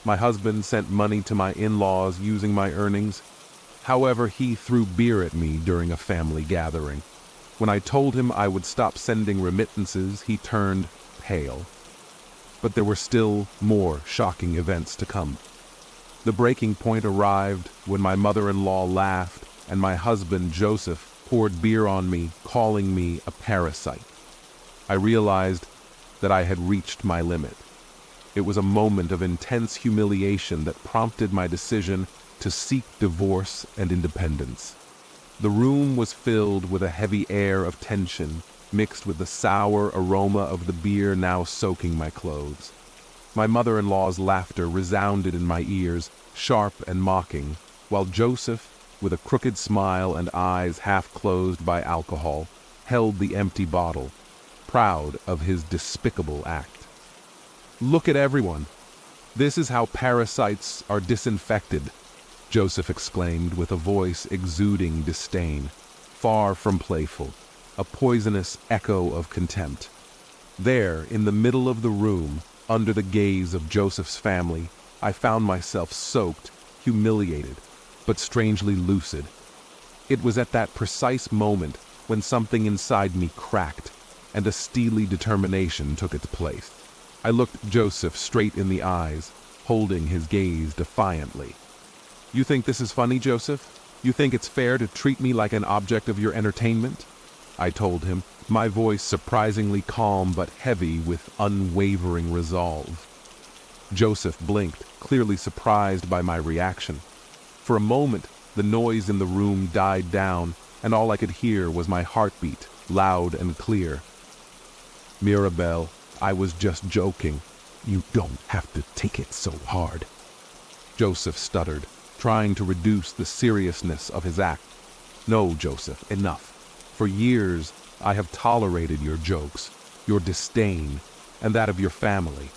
My husband sent money to my in-laws using my earnings. However, he threw beer at me during a family gathering. When I told him I would stop sending remittances, he turned pale. But there were still more shocking events to come. The breaking point arrived when my mother-in-law laughed and my husband, Joseph, poured beer on me, calling me a parasite. I realized that I had reached my limit. It was a moment of intense humiliation that prompted my decision to seek divorce and independence. The room was filled with a heavy air of tension, mixed with the sour aroma of the beer now soaking my clothes. My mother-in-law's laughter resounded in my ears, sharp and mocking, while Joseph, with a crooked smile and eyes half closed by alcohol, held the empty bottle, proud of his despicable act. "Look at everyone. This is how parasites are disinfected," Joseph exclaimed with a voice exuding disdain, far from playful, a poisonous echo of contempt. There, in the middle of the room, under the gaze of Joseph's family, I found myself soaked, humiliated, but strangely lucid. It was at that precise moment when something inside me cracked, and a steely determination took its place. I looked Joseph straight in the eyes, holding his gaze defiantly. "You think this is funny, Joseph? You think it's fair to treat me like an object of your entertainment?" I told him, my voice surprisingly calm but heavy with unwavering resolve. Joseph blinked, clearly surprised by my reaction. For a moment, the noise in the room died down, and all I could hear was my heartbeat, loud and clear. "Mirabel, I was just joking. You don't have to take it so hard," Joseph stuttered, trying to reduce the seriousness of his act. "No, Joseph, enough. For years, I have tolerated your jokes, your disdain, and that of your family.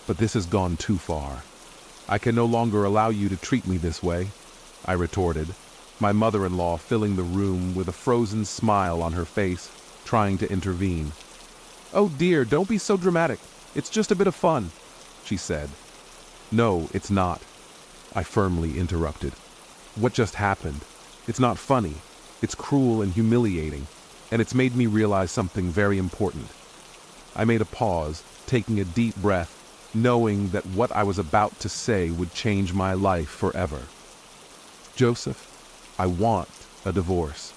But this has gone too far. I can no longer allow you to treat me this way," I retorted, my mother-in-law filling the room with a frozen smile on her face, trying to intervene. "Oh dear, don't be so dramatic. It's just a bit of fun," she said. "No, it's not," I firmly interrupted. "What just happened? It's not funny. It's cruel and humiliating, and it's made me realize something very important." I made a pause, taking a deep breath, knowing that what I was about to say would change my life forever. "Joseph, I want a divorce.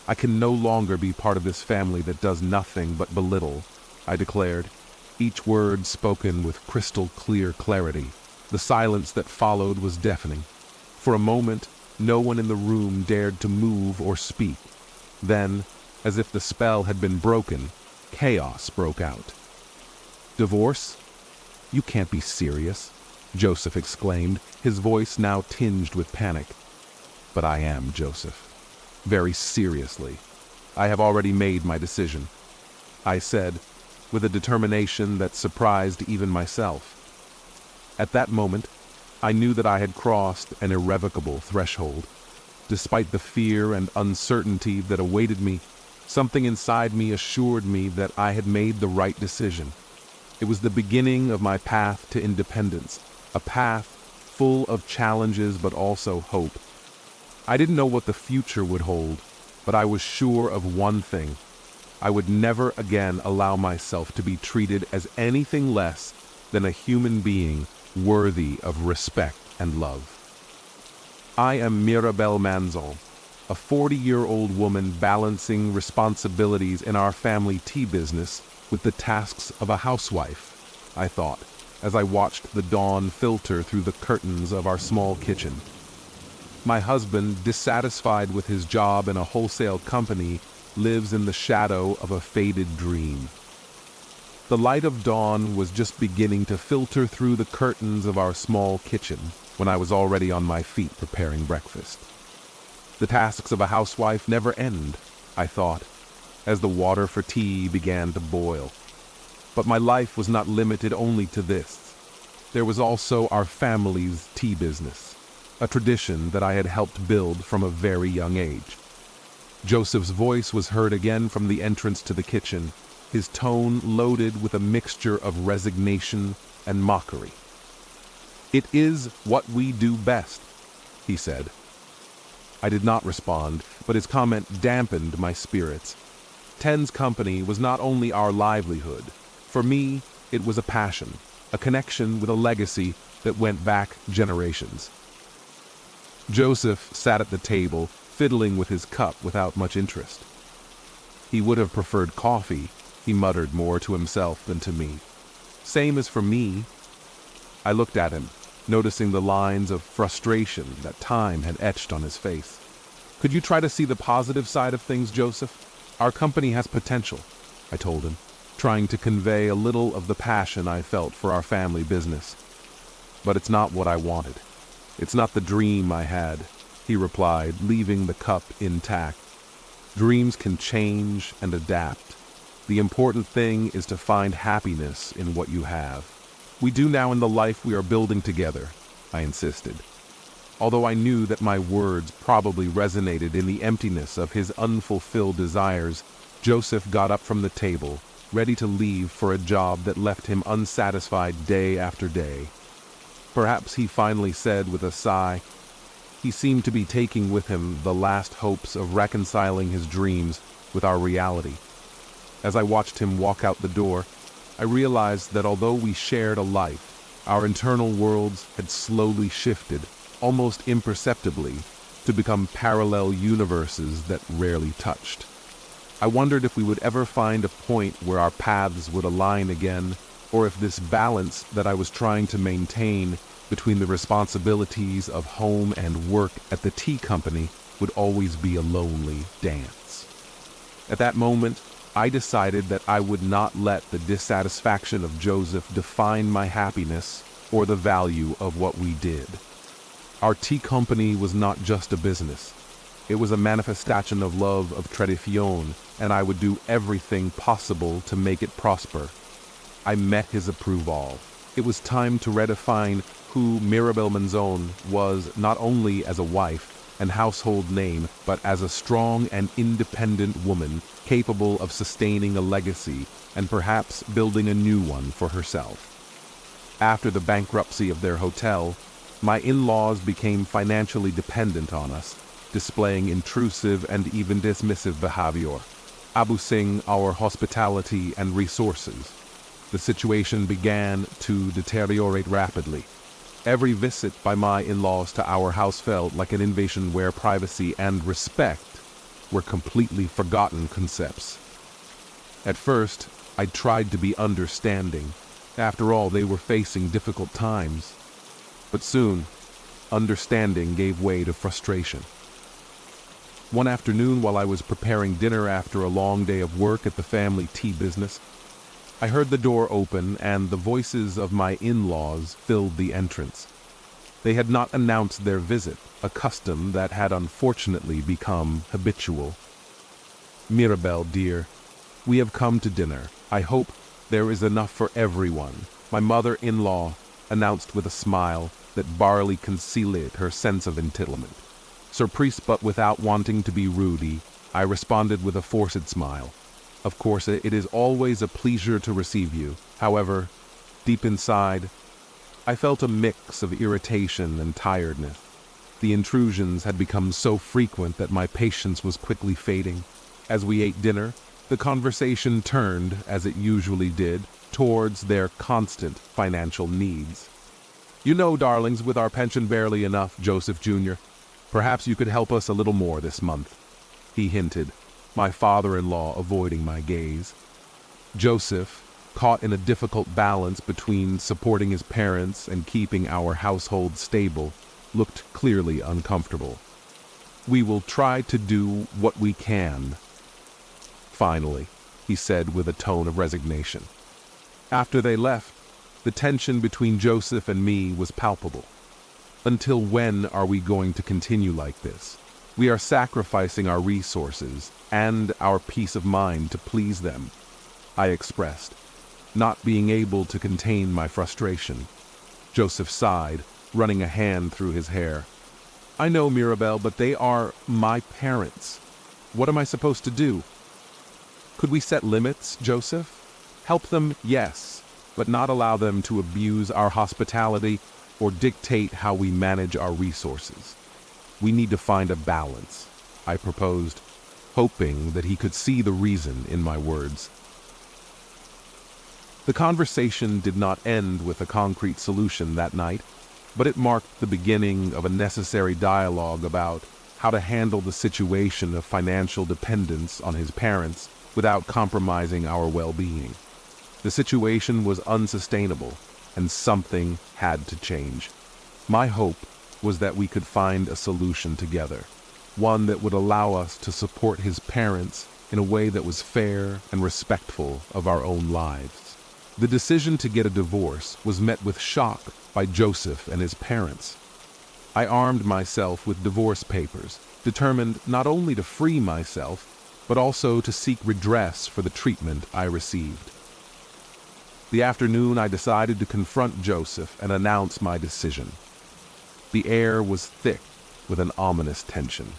I can no longer be part of this family that does nothing but belittle," I declared, each word spoken with crystal clear clarity. The silence that followed was deafening. For a moment, no one in the room dared to move or speak. Then, as if the spell had been broken, chaos broke out. "Divorce? You can't be serious," Joseph exclaimed, his voice now tinged with panic. "But I am, Joseph. Very seriously. I have already made my decision," I said, with a determination that surprised even myself. At that moment, I knew that I had crossed an irrevocable threshold. Despite the fear and uncertainty that awaited me, something inside me assured me that I had made the right decision. It was the beginning of my path to independence, a path full of challenges but also hope. I didn't know what the future would hold, but I was sure of one thing. I would never again allow myself to be treated as anything less than a human being worthy of respect and love. I am Mirabel Manzol, a 40-year-old woman balancing responsibilities in our family tea business with the tasks of a housewife, I thought, as I watched the dawn filter through the curtains of our small kitchen. My husband, dissatisfied with his job in a wholesale company, lives in the shadow of a faded dream. The light of dawn was just beginning to filter through the curtains of our small kitchen when I was already on my feet preparing breakfast. The tasks of a housewife never end, I thought, as the water for tea began to boil. But my life was not limited only to this. There was also our family's tea business, a tradition that I had helped build from a very young age. Joseph's voice was heard again from the entrance to the kitchen, his tone loaded with a mixture of resignation and mockery. "It is what we do best," he said. I did not respond, but his comment dampened my spirits. Ten's company was not only our livelihood. For me, it was a passion, a connection with a legacy that went back generations. Joseph sat at the table, fiddling with his cup without much interest. He would have preferred coffee, he muttered more to himself than to me. Same as for me. I looked at him, noticing the lines of frustration that time had etched on his face. "Could you try to see the positive side of things, Joseph? Our company has potential," I told him, trying to convey a little of the passion I felt for our family business. "But it's not what I wanted. It's not the dream I had," he replied, leaving the cup intact. "Dreams can change and adapt. The important thing is to find happiness in what you have. We do now in the life we are building together," I insisted. Although I knew that my words probably resonated in the emptiness of his unfulfilled desires, Joseph got up from the table, ready to leave for a job that left him unsatisfied day after day. Perhaps he finally said with a sigh. He seemed to be taking with him the last hopes of reconciling his dreams with our reality. As I watched him walk out the door, I realized that although we shared a life, our internal worlds had slowly shifted, almost imperceptibly, to become parallel universes that rarely touched. I wondered if we would ever find a point where our paths would align again, or if this balance that I was trying to maintain between the responsibilities of home and work at the tea company would always be a lonely dance. At that moment, I decided that I would not let the dissatisfaction of Joseph define my happiness or the value of what we did. Our tea company was not just a business. It was a manifestation of love of tradition, and I would do everything possible to make it prosper. I met his approval. It was time to redefine who Mirabel Manzon was, not only as a wife and household name, but as a strong and independent woman capable of sustaining a legacy and perhaps building a new one for herself. After the bankruptcy of their hotel, my in-laws became financially dependent on us, displaying intrusive and even dismissive behavior, abusing our hospitality and resources. The situation began to deteriorate rapidly. Every visit by my in-laws to our house felt like an invasion where privacy and respect were completely forgotten concepts. At first, I tried to be understanding. After all, they were facing difficult times. But soon, understanding gave way to frustration. One afternoon, while I was preparing dinner after a long day of work at the family tea business, I heard the door open and the voices of my in-laws filled the entrance. They had not announced their visit, a custom that had unfortunately become habitual. "Mirabel, dear, we have come to dinner. I hope there is enough for everyone," my mother-in-law announced with a smile that barely concealed her sense of entitlement. Surprised but without wanting to be rude, I responded with a forced smile. "Of course, it is always a pleasure to receive you. However, deep inside, I felt a mix of irritation and tiredness. The intrusions had become so frequent that my patience was quickly fading. As we ate dinner, the conversation turned, as it usually did, towards their constant financial needs. "You know, darlings, with our pension barely enough, Joseph Jr., perhaps you could help us a little more this month," he hinted, my father-in-law avoiding my gaze. Joseph, caught in a difficult balance between supporting his parents and keeping our household stable, looked clearly uncomfortable. "We will try to do what we can," finally, he said with a tone of resignation. After they left, the tension between Joseph and me was palpable. Until when are we going to continue like this? We are sacrificing our resources and our peace of mind to please them, I expressed, not being able to contain my frustration. Joseph sighed, running a hand through his hair. "I know, Mirabel, but they are my parents. What am I supposed to do?" "Could we set limits, Joseph? Help them, yes, but not allow them to abuse our hospitality or dictate how we manage our resources. We need to find a balance, I proposed, hoping that he could see the reason in my words. The conversation did not end with a concrete solution that night, but it marked the beginning of a necessary dialogue about how to handle the situation of financial dependence on his parents without compromising our well-being. The situation was unsustainable, and something had to change. My hope was that we could find a solution together, one that would allow us to support his parents in a way that was fair and respectful of our own lives. The decision to get a divorce was met with shock by Joseph and his parents. I armed myself with divorce papers, determined not only to free myself, but also to seek redress for the treatment I received. The afternoon, I decided to confront Joseph and announce my decision. The air was thick with an ominous tension.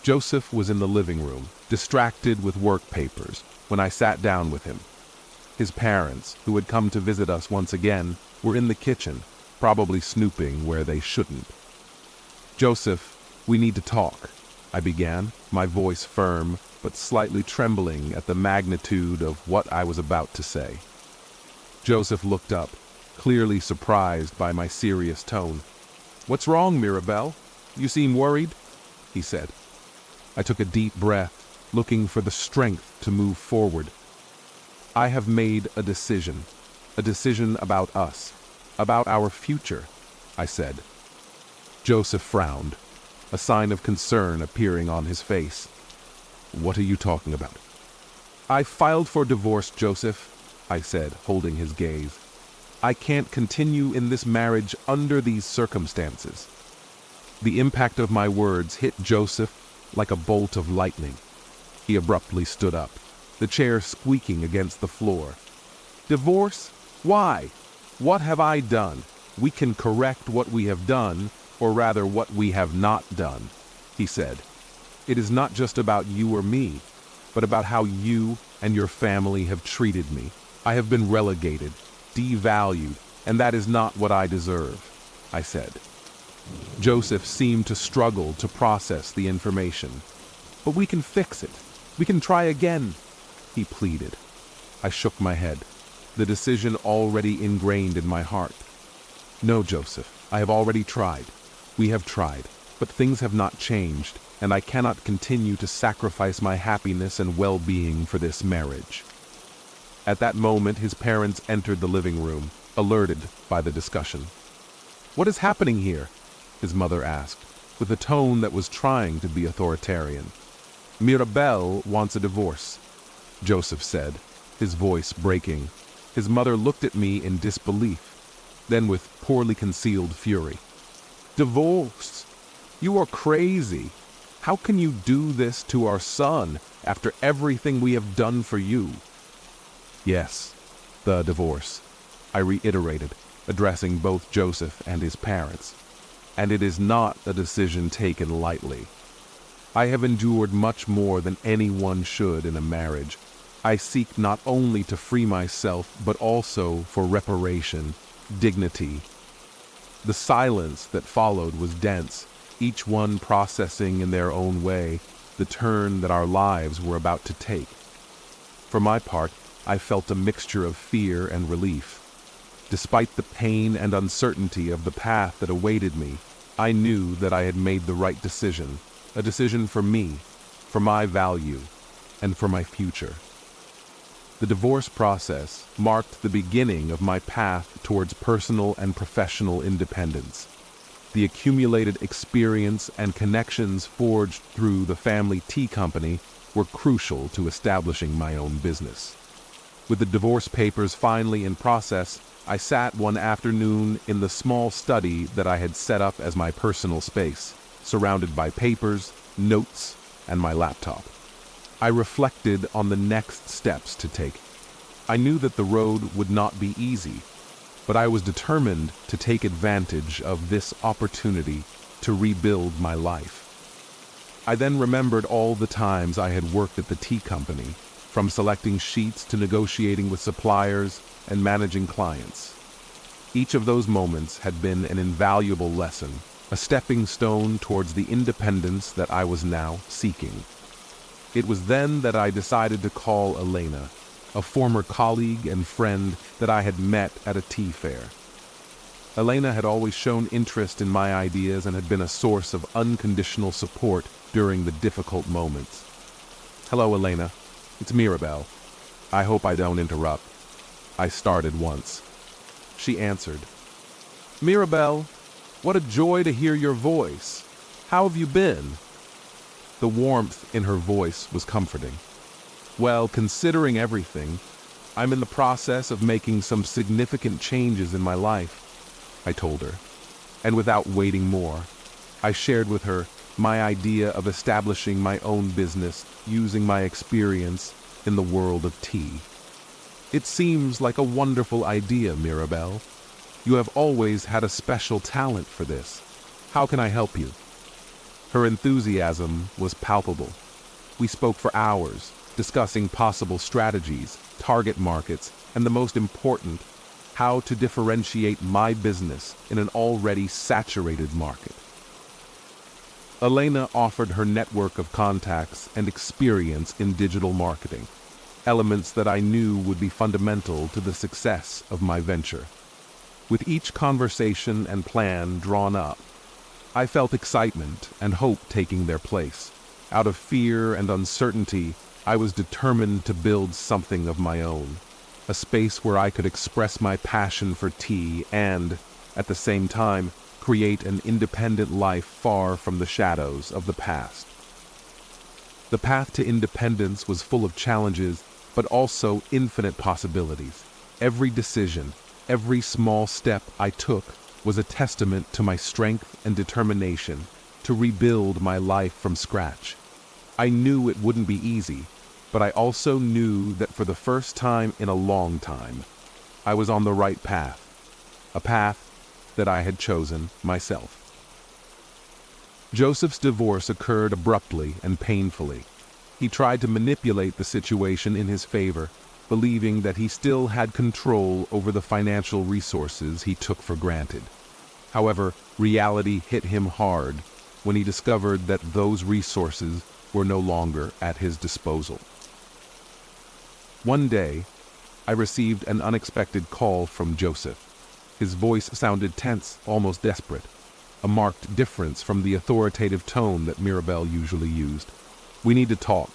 Joseph was in the living room, distracted with work papers, when I sat down with him. His parents, who had come to visit us once again, were in the kitchen, probably snooping where they shouldn't. "Joseph, we need to talk," I began, my voice firm but slightly trembling at the magnitude of what I was about to say. Joseph looked up, clearly surprised by my serious tone. "What's wrong, Mirabelle? You seem worried," he said. I took a deep breath, looking for the strength to move forward. "I have made a decision about us, about our future," I said. Joseph frowned, a sign of concern appearing on his face. "What are you talking about?" "I filed for divorce, Joseph," I said, holding his gaze. "I can't continue in this marriage under these circumstances." The impact of my words hit Joseph like a bolt of lightning. He abruptly stood up, the chair squeaking against the floor. "Divorce? Why? What have I done? We can correct what we have done, or rather what we have not done," he said. "It is not just about you or me, but about how you and your family have treated me. I have been relegated, devalued, and that is not what I deserve," I said. Joseph seemed to struggle to process the information. "But we can fix it. We can try again," he pleaded. I shook my head, the decision already ingrained in my heart. "No, Joseph, I have already tried. We have tried, but things have not changed, and I cannot continue to sacrifice my happiness and well-being for this marriage." At that moment, his parents entered the living room, alerted by the discussion. "What is happening here?" his mother asked, with a tone that was trying to be authoritarian. "Mirabelle wants a divorce," Joseph said, his voice breaking. His mother looked at me in disbelief, then with poorly concealed fury. "Divorce? You are crazy. How can you do this to our son after everything we have done for you?" "Yes, the divorce," I reiterated, addressing both Joseph and his parents. "And it is not a decision taken lightly. I have endured much more than anyone should in a marriage. I seek not only to free myself, but also for reparation, dignity." The silence that followed was dense, each one processing in their own way the turn that our lives were about to take. For my part, I felt a mixture of fear and relief. Despite the pain and uncertainty of the path that awaited me, I knew that I had made the right decision, a decision for me, for my value, and for my future. The divorce process marked the beginning of my path towards personal and professional independence. The accumulated experience and connections forged through the family tea company were crucial to establishing my own business. With the divorce papers finally in process, I sat one afternoon in the small study that I had set up as my personal space, surrounded by papers, notes, and my laptop. I reflected on the next steps to take. I knew that the road would not be easy, but I was determined to take advantage of this opportunity to rebuild my life. I then remembered all the times I had worked at the tea company, from selecting sheets to negotiating with suppliers and managing clients. Each of those moments had been an invaluable lesson, a stepping stone towards the independence that I was now seeking. It was then that I decided to call Elena, a former colleague and friend that I had met at a tea fair. Elena had always shown interest in my ideas and had been a source of unconditional support during the difficult moments. "Hello, Elena. It's Mirabelle. I hope I don't interrupt. I started once." She answered. "Mirabelle, what a joy to hear your voice. How have you been?" The warmth in her voice was comforting. "Well, considering everything, I'm in the process of making some significant changes in my life," I told her. And without waiting more, I shared with her my idea of establishing my own business using my experience in the world of tea. "It seems like a wonderful idea, Mirabelle. You have always had a special talent for this. How can I help you?" Her enthusiasm was palpable. We spoke for hours, discussing possible strategies, target markets, and the most important, how to differentiate my business in an already saturated market. Elena offered her network of contacts and experience in digital marketing, elements that I knew would be fundamental to the success of my venture. With each conversation and plan drawn up, I felt excitement and hope taking their place. Out of fear and uncertainty, I was determined to build something of my own, a space where I could express my passion for tea and, at the same time, create an independent life far from the shadows of the past. The path to independence was full of challenges, but also infinite possibilities. Every decision, every small step I took was a testament to my strength and determination to rebuild my life from scratch. I knew it wouldn't be easy, but I also knew that for the first time in a long time, I was on the right path, a path that I had chosen myself. Joseph's divorce occurred abruptly and painfully. He tried to manipulate the situation in his favor, believing that he still had control over the financial resources he took for granted. However, reality hit him hard when he discovered that those resources were no longer at his disposal. One day, I received an unexpected call from Joseph. His voice sounded tense, almost desperate, a marked difference from the authoritative tone that Mirabelle usually used. "We need to talk,"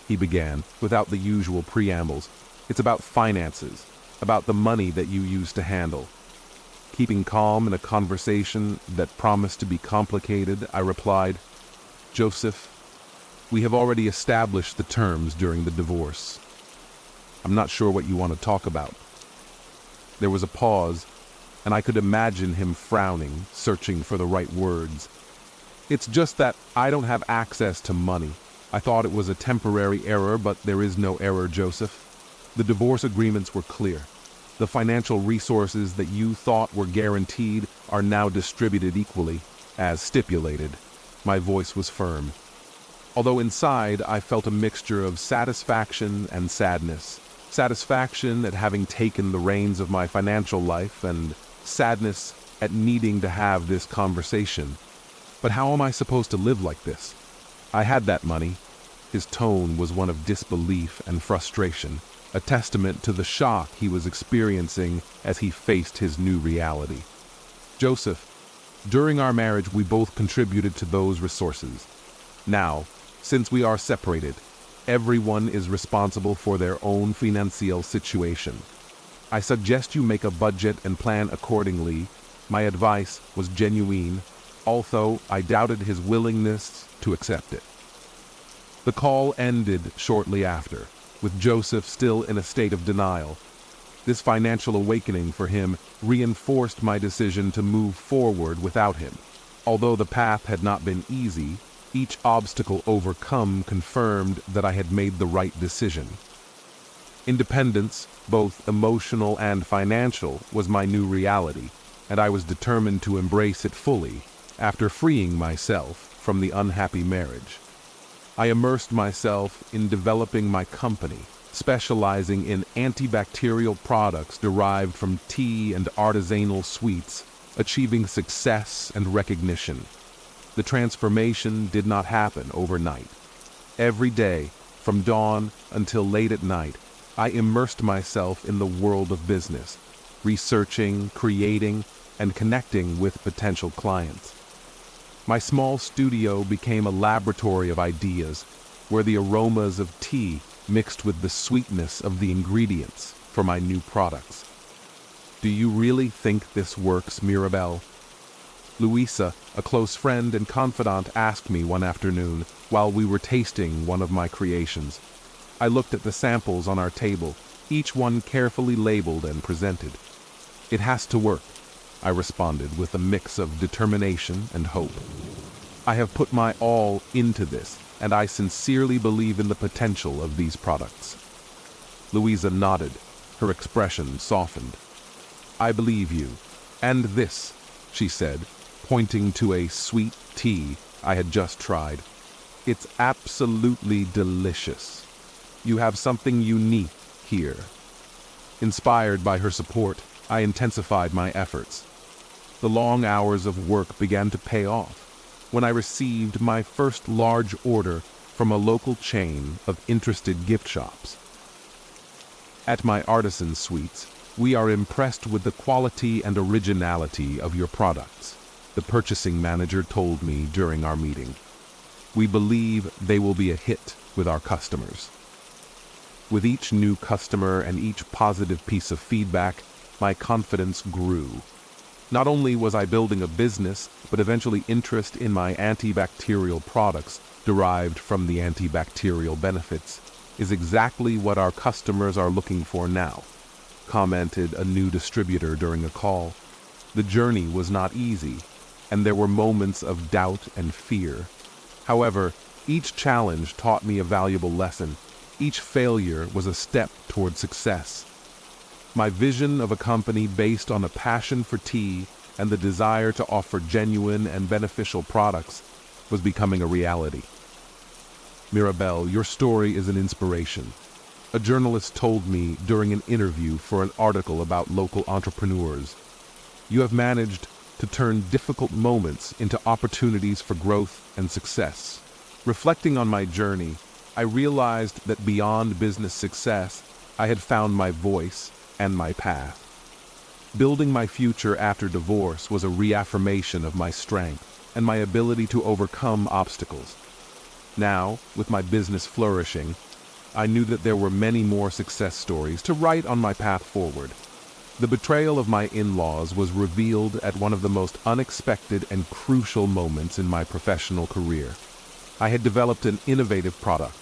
he began, without the usual preambles. "It's about finances, about the money that you used to handle." Keeping calm in a conversation that promised to be complicated, I replied, "Joseph, we have already established the terms during the divorce. I'm not sure what you want to talk about." There was a pause, and I could imagine him frowning, searching for the right words. "It's just that I don't have access to money. I thought it was a temporary error, but there is no error, Joseph. The divorce agreements were clear. The financial resources that you thought were guaranteed are now distributed equally, as stipulated." My voice was firm, although inside I felt a mixture of satisfaction and sadness. Satisfaction at having taken the reins of my financial life, and sadness at needing to have this conversation. But how am I supposed to live like this? I had that money. His tone was one of disbelief and frustration, a testament to the shock he was experiencing as he faced his new reality. "Joseph, during our marriage we both contributed to those resources. Now, since we are separated, everyone is responsible for their own financial situation. I suggest you make a budget and plan accordingly." My advice was genuine, although I doubted his willingness to accept it. The call ended shortly after, with Joseph still in a state of denial. This financial awakening for him reinforced my decision to move forward without him. Although the path had not been easy, each obstacle overcome confirmed that I had made the right decision. Independence, both emotional and financial, was my new reality, and I was determined to embrace it fully after freeing myself from the unhappy marriage. I immersed myself in developing my company, specializing in antibacterial products derived from tea and artisanal sweets, achieving success and recognition. The transformation did not happen overnight. Every day, from dawn until late at night, I immersed myself in the world of business, researching, creating, and connecting with potential clients. My small studio became a laboratory of ideas, where the aromas of tea mixed with the sweetness of the ingredients for my new products. Do you really think this works, Mirabelle? Louisa, a close friend and confidant, asked me one afternoon while we were tasting one of my creations. I looked at the samples on our table, each one carefully labeled and presented. It has to work, I responded with a mix of determination and hope. I have put my all into this, and I sincerely believe in the potential of these products. Louisa nodded, her expression softened. I believe you. And this, she said, pointing to a sweet tea I had just tried. It's absolutely delicious. You have something unique here. Inspired by her support, I intensified my efforts. The long hours of work began to pay off when I received my first large order from a local chain of interested gift shops. At my artisan suites, we are impressed with the quality and originality of your products, the purchasing manager told me during our meeting. We believe they will be a hit with our customers. With each new customer and each positive piece of feedback, my confidence grew. Not only was I building a business, but eventually interest in my antibacterial products derived from the antibacterial benefits is exactly what our customers are looking for now, commented a new distributor during a call. The journey was not easy, and there were moments of doubt and fear. However, each challenge taught me a valuable lesson. Each failure was a step toward success. My vision of a company based on a passion for tea and the desire to offer genuine and beneficial products was becoming a reality. Mirabelle, your story is an inspiration. A journalist told me during an interview for an article about local entrepreneurs. You have managed to turn difficult moments into opportunities for growth and success. Reflecting on my journey, I realized that beyond business success, I had found my voice and my path. Building my future after divorce was a reaffirmation of my strength and my ability to overcome obstacles. Now, with my business flourishing, I knew that there were many more success stories to write on my path forward. The betrayal of my in-laws was revealed at one of the most unexpected and crucial moments in my professional career. I had developed an innovative product,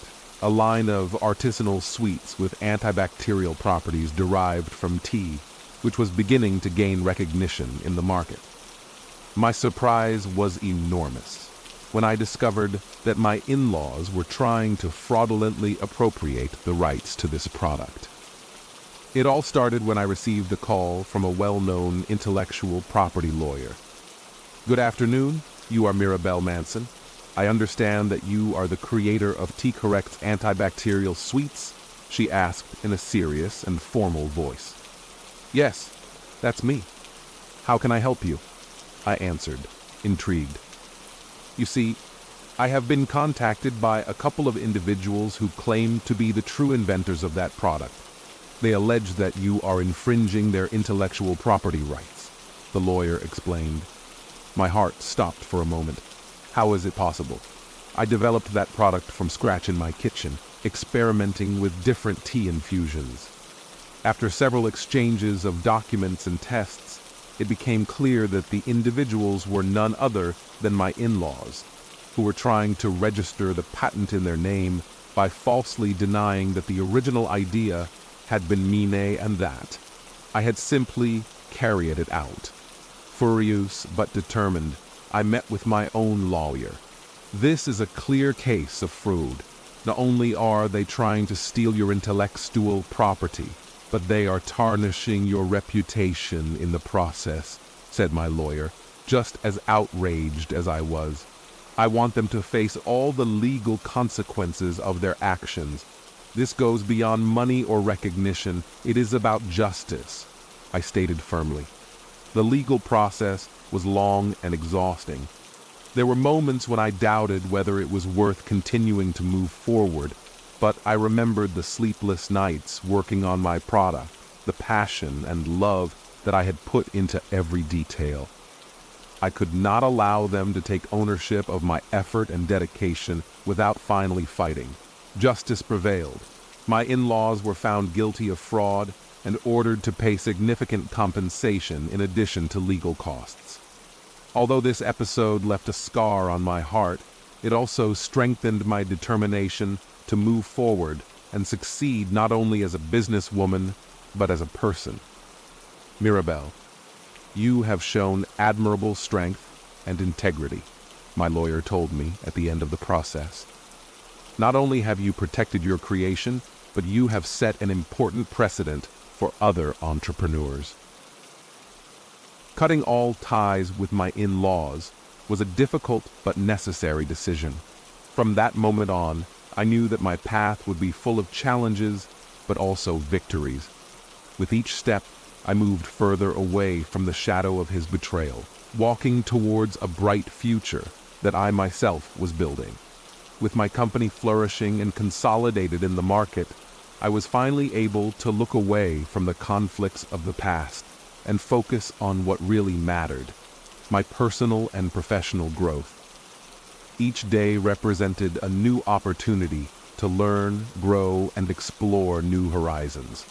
a line of artisanal sweets with antibacterial properties derived from tea, which was beginning to gain recognition in the market. My surprise was enormous when I discovered that my in-laws were trying to fraudulently appropriate the rights to this product. It all started when I received a call from a well-known intellectual property lawyer. Good afternoon, you are Mirabelle Manson. I understand that you are the creator of Tea Correct's antibacterial sweets, she asked in a serious and formal voice. Yes, that's me. How can I help you? I answered, intrigued. You see, I have been contacted by a couple of individuals who claim to be the true inventors of that product. They allege that you are infringing their intellectual property rights, the lawyer explained. My heart stopped for a moment. How is it possible? I developed that product from scratch in my kitchen, experimenting with different tea infusions. After several exchanges of documents and tests, it became clear that the individuals were none other than my in-laws, who were trying to register the patent in their name by falsely denying that the original idea had been mine and that. I had simply carried it out. Furious but determined, I met with my own lawyer. This is a clear case of fraud. Not only are they trying to steal your intellectual property, but they are tarnishing your reputation in the process, said my lawyer, just as outraged as I was. I want them to face all the legal consequences of their actions. This goes beyond money or recognition. It is about justice, I stated firmly. The legal process was long and exhausting. There were moments when I doubted whether it was worth continuing to move forward, but I remembered the sleepless nights working on my product, the passion and love that I had put into every detail. I could not allow them to take ownership of my effort and dedication without finally fighting. Justice prevailed. My in-laws were found guilty of fraud and ordered to pay significant compensation in addition to legal costs. Although this episode left a scar on my heart, it also strengthened my determination to move forward and succeed not only as a businesswoman, but as a person. Mirabelle, you have shown admirable strength and integrity, my lawyer told me at the end of the process. Not only have you protected your creation, but you have set an important precedent for other entrepreneurs. Cutting all ties with my in-laws was a difficult but necessary decision. From that moment on, I knew that my path would be full of challenges, but also victories. With each step, I moved further away from the shadow of his betrayal, walking towards a bright future that I myself was building. With my company flourishing and consolidated in the market, I was finally able to look away from the conflicts of the past and focus on what really mattered, my personal and professional growth. Each day represented a new opportunity to learn, grow, and explore new horizons.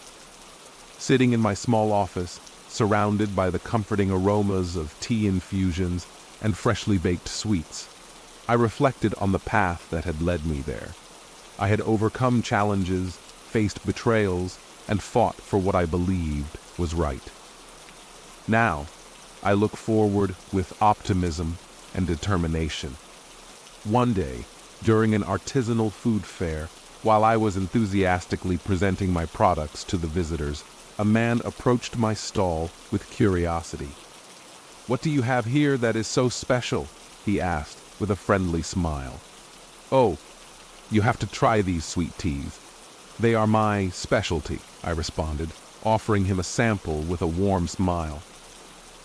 Sitting in my small office, surrounded by the comforting aromas of tea infusions and freshly baked sweets, I reflected on the path that had led me there. I had overcome challenges, faced betrayals, and fought for what I believed was right. Now, I look forward with optimism and determination. One day, during an artisanal food fair, while I was enthusiastically presenting my products to the visitors, a man approached my stall with curiosity. "What do you have here that is so special?" he asked with a friendly smile. "Oh, you have to try these sweet teas. They are my specialty," I responded, offering him a sample with a warm smile.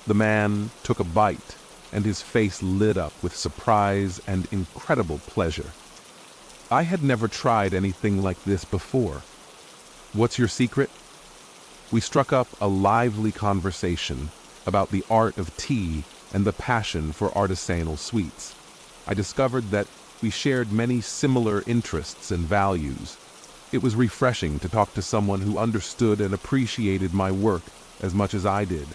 The man took a bite, and his face lit up with surprise and incredible pleasure. I had never tried anything like this before. "What's your secret?" We struck up a lively conversation about the art of tea and the passion for artisanal sweets. I discovered that we shared many similar interests and values. It was refreshing to talk to someone who understood and appreciated my work as much as I did.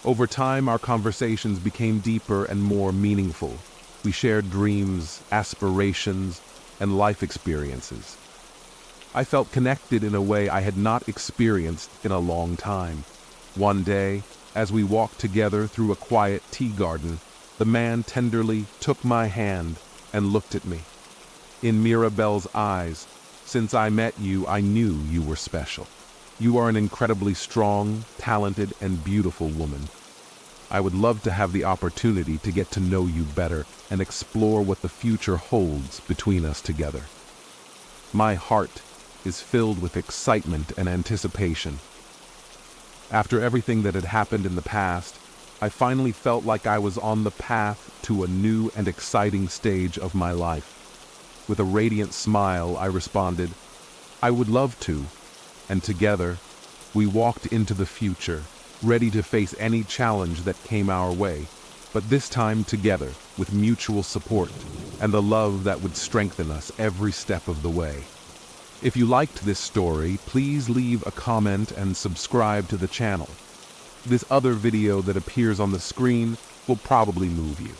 Over time, our conversations became deeper and more meaningful. We shared dreams, aspirations, and life experiences. I felt connected in a way I had not experienced in a long time. One day, as we walked together through a quiet tea garden, the man tenderly took my hand and looked at me. In Mirabelle's eyes, "Since I met you, I knew you were special. You are an incredibly strong, talented, and beautiful woman. I would love to have the opportunity to get to know you better and explore what the future holds between us together." My heart is filled with excitement and anticipation. After everything that had happened in the past, I finally felt like I was on the path to a new and exciting stage of my life. With a radiant smile, I responded, "I would love to," and together, we walked into the future, ready to face any challenge that came our way, but this time together, with mutual support and the love that would strengthen us every step of the way. If you liked this story, please leave a comment and subscribe to the channel. This other video that appears on the screen will probably move you.